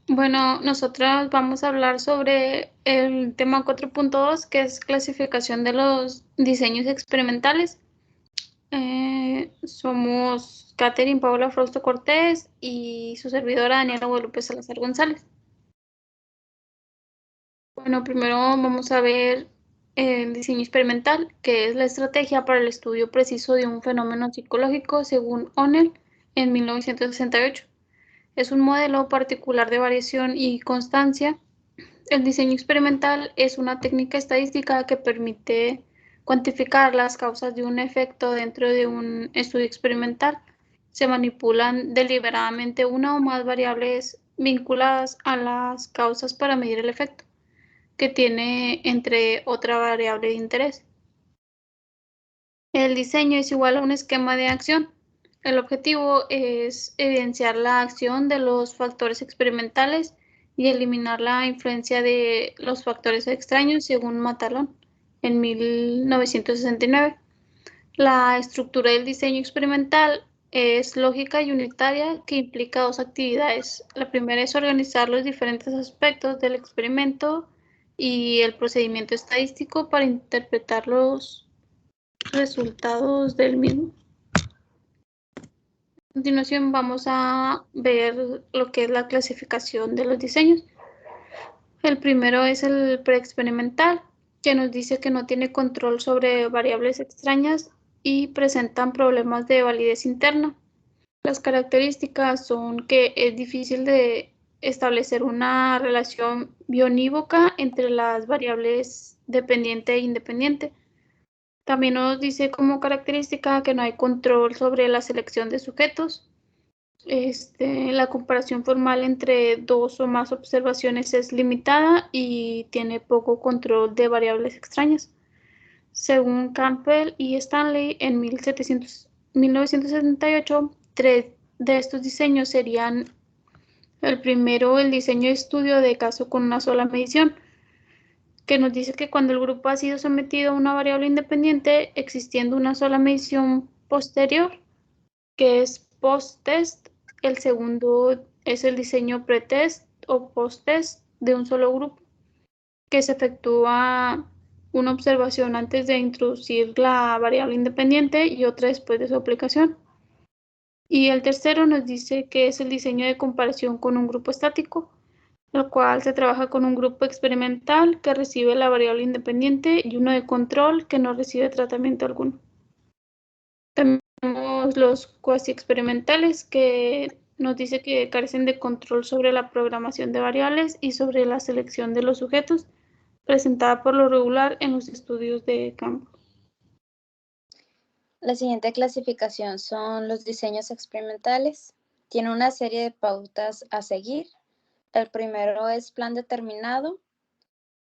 Bueno, nosotras vamos a hablar sobre el tema 4.2, que es clasificación de los diseños experimentales. Somos Catherine Paula Frausto Cortés y su servidora Daniela Guadalupe Salazar González. Bueno, primero vamos a ver el diseño experimental, que es la estrategia para el estudio preciso de un fenómeno psicológico según O'Neill en 1968. Es un modelo particular de variación y constancia. El diseño experimental es una técnica estadística que permite cuantificar las causas de un efecto dentro de un estudio experimental. Se manipulan deliberadamente una o más variables vinculadas a las causas para medir el efecto, que tiene entre otra variable de interés. El diseño es igual a un esquema de acción. El objetivo es evidenciar la acción de los factores experimentales y eliminar la influencia de los factores extraños, según Matalón en 1969. La estructura del diseño experimental es lógica y unitaria, que implica dos actividades. La primera es organizar los diferentes aspectos del experimento y el procedimiento estadístico para interpretar los resultados del mismo. A continuación vamos a ver lo que es la clasificación de los diseños. El primero es el preexperimental, que nos dice que no tiene control sobre variables extrañas y presentan problemas de validez interna. Las características son que es difícil de establecer una relación bionívoca entre las variables dependiente e independiente. También nos dice como característica que no hay control sobre la selección de sujetos. La comparación formal entre dos o más observaciones es limitada y tiene poco control de variables extrañas. Según Campbell y Stanley, en 1978, tres de estos diseños serían: el primero, el diseño de estudio de caso con una sola medición, que nos dice que cuando el grupo ha sido sometido a una variable independiente, existiendo una sola medición posterior, que es post-test. El segundo es el diseño pre-test o post-test de un solo grupo, que se efectúa una observación antes de introducir la variable independiente y otra después de su aplicación. Y el tercero nos dice que es el diseño de comparación con un grupo estático, el cual se trabaja con un grupo experimental que recibe la variable independiente y uno de control que no recibe tratamiento alguno. También tenemos los cuasi experimentales, que nos dice que carecen de control sobre la programación de variables y sobre la selección de los sujetos, presentada por lo regular en los estudios de campo. La siguiente clasificación son los diseños experimentales. Tiene una serie de pautas a seguir. El primero es plan determinado.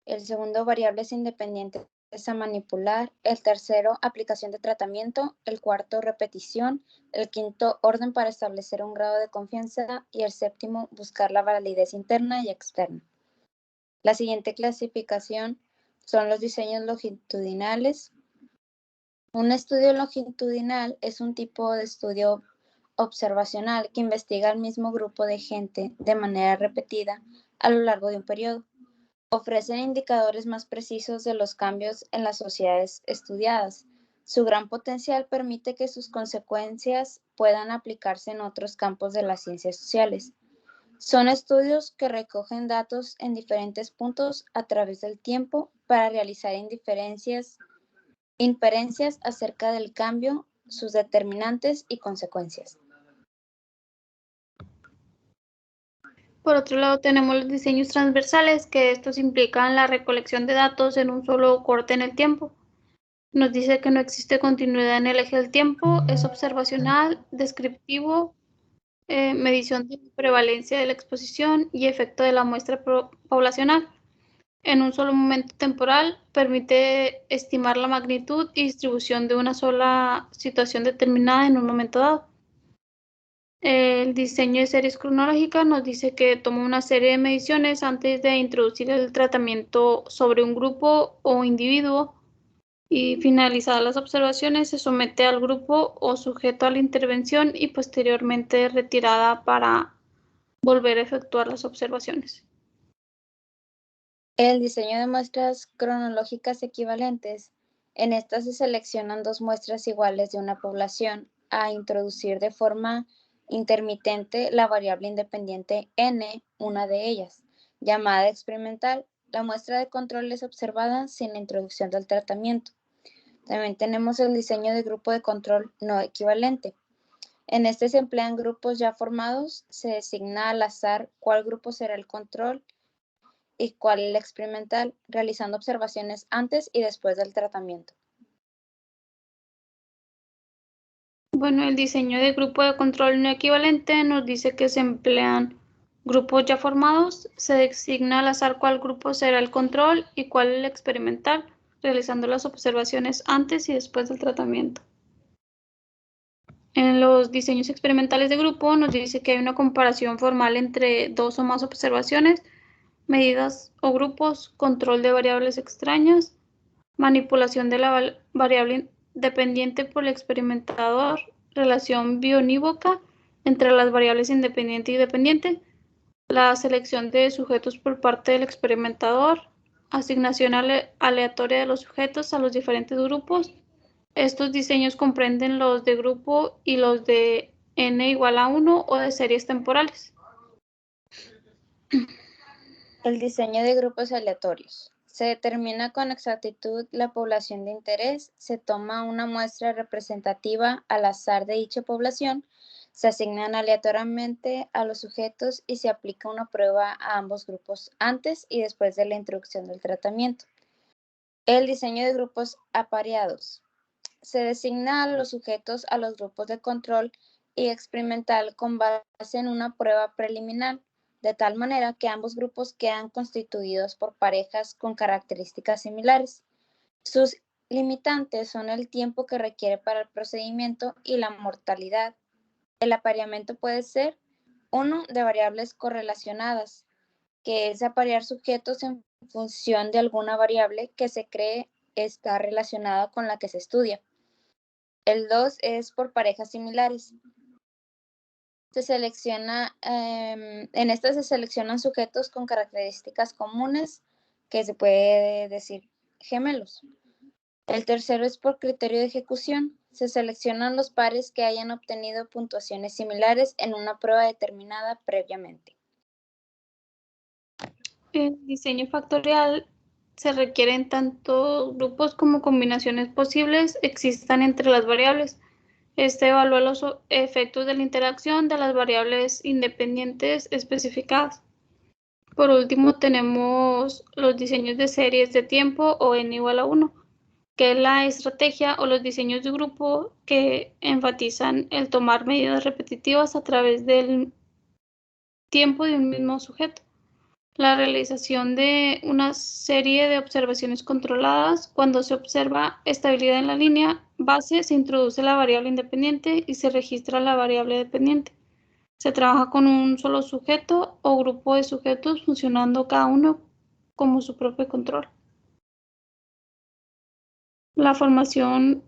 El segundo, variables independientes a manipular. El tercero, aplicación de tratamiento. El cuarto, repetición. El quinto, orden para establecer un grado de confianza. Y el séptimo, buscar la validez interna y externa. La siguiente clasificación son los diseños longitudinales. Un estudio longitudinal es un tipo de estudio observacional que investiga al mismo grupo de gente de manera repetida a lo largo de un periodo. Ofrecen indicadores más precisos de los cambios en las sociedades estudiadas. Su gran potencial permite que sus consecuencias puedan aplicarse en otros campos de las ciencias sociales. Son estudios que recogen datos en diferentes puntos a través del tiempo para realizar inferencias acerca del cambio, sus determinantes y consecuencias. Por otro lado, tenemos los diseños transversales, que estos implican la recolección de datos en un solo corte en el tiempo. Nos dice que no existe continuidad en el eje del tiempo, es observacional, descriptivo, medición de prevalencia de la exposición y efecto de la muestra poblacional en un solo momento temporal. Permite estimar la magnitud y distribución de una sola situación determinada en un momento dado. El diseño de series cronológicas nos dice que toma una serie de mediciones antes de introducir el tratamiento sobre un grupo o individuo, y finalizadas las observaciones se somete al grupo o sujeto a la intervención y posteriormente retirada para volver a efectuar las observaciones. El diseño de muestras cronológicas equivalentes. En estas se seleccionan dos muestras iguales de una población a introducir de forma intermitente la variable independiente n, una de ellas, llamada experimental. La muestra de control es observada sin la introducción del tratamiento. También tenemos el diseño de grupo de control no equivalente. En este se emplean grupos ya formados, se designa al azar cuál grupo será el control y cuál el experimental, realizando observaciones antes y después del tratamiento. Bueno, el diseño de grupo de control no equivalente nos dice que se emplean grupos ya formados, se designa al azar cuál grupo será el control y cuál el experimental, realizando las observaciones antes y después del tratamiento. En los diseños experimentales de grupo nos dice que hay una comparación formal entre dos o más observaciones, medidas o grupos, control de variables extrañas, manipulación de la variable dependiente por el experimentador, relación biounívoca entre las variables independiente y dependiente, la selección de sujetos por parte del experimentador, asignación aleatoria de los sujetos a los diferentes grupos. Estos diseños comprenden los de grupo y los de n igual a 1 o de series temporales. El diseño de grupos aleatorios. Se determina con exactitud la población de interés, se toma una muestra representativa al azar de dicha población, se asignan aleatoriamente a los sujetos y se aplica una prueba a ambos grupos antes y después de la introducción del tratamiento. El diseño de grupos apareados. Se designa a los sujetos a los grupos de control y experimental con base en una prueba preliminar, de tal manera que ambos grupos quedan constituidos por parejas con características similares. Sus limitantes son el tiempo que requiere para el procedimiento y la mortalidad. El apareamiento puede ser uno de variables correlacionadas, que es aparear sujetos en función de alguna variable que se cree está relacionada con la que se estudia. El 2 es por parejas similares. Se selecciona, en esta se seleccionan sujetos con características comunes, que se puede decir gemelos. El tercero es por criterio de ejecución. Se seleccionan los pares que hayan obtenido puntuaciones similares en una prueba determinada previamente. En diseño factorial se requieren tanto grupos como combinaciones posibles existan entre las variables. Este evalúa los efectos de la interacción de las variables independientes especificadas. Por último, tenemos los diseños de series de tiempo o n igual a 1, que es la estrategia o los diseños de grupo que enfatizan el tomar medidas repetitivas a través del tiempo de un mismo sujeto. La realización de una serie de observaciones controladas. Cuando se observa estabilidad en la línea base, se introduce la variable independiente y se registra la variable dependiente. Se trabaja con un solo sujeto o grupo de sujetos funcionando cada uno como su propio control. La formación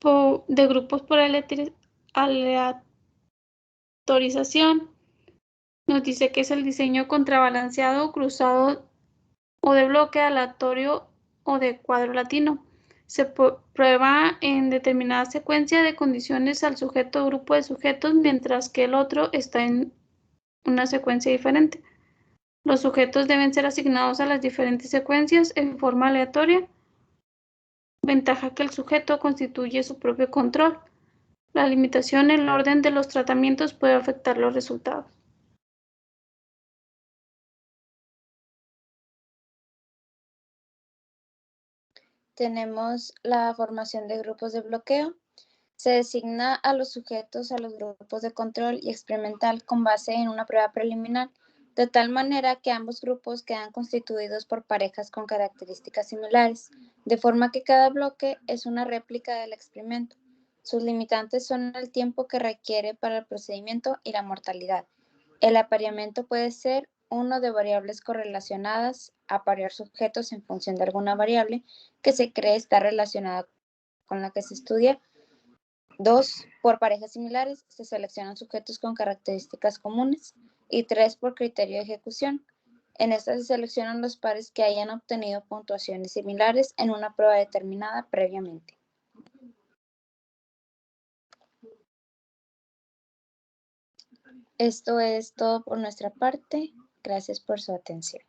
de grupos por aleatorización nos dice que es el diseño contrabalanceado, cruzado o de bloque aleatorio o de cuadro latino. Se prueba en determinada secuencia de condiciones al sujeto o grupo de sujetos, mientras que el otro está en una secuencia diferente. Los sujetos deben ser asignados a las diferentes secuencias en forma aleatoria. Ventaja que el sujeto constituye su propio control. La limitación en el orden de los tratamientos puede afectar los resultados. Tenemos la formación de grupos de bloqueo. Se designa a los sujetos a los grupos de control y experimental con base en una prueba preliminar, de tal manera que ambos grupos quedan constituidos por parejas con características similares, de forma que cada bloque es una réplica del experimento. Sus limitantes son el tiempo que requiere para el procedimiento y la mortalidad. El apareamiento puede ser uno de variables correlacionadas, aparear sujetos en función de alguna variable que se cree estar relacionada con la que se estudia. 2, por parejas similares, se seleccionan sujetos con características comunes. Y 3, por criterio de ejecución. En esta se seleccionan los pares que hayan obtenido puntuaciones similares en una prueba determinada previamente. Esto es todo por nuestra parte. Gracias por su atención.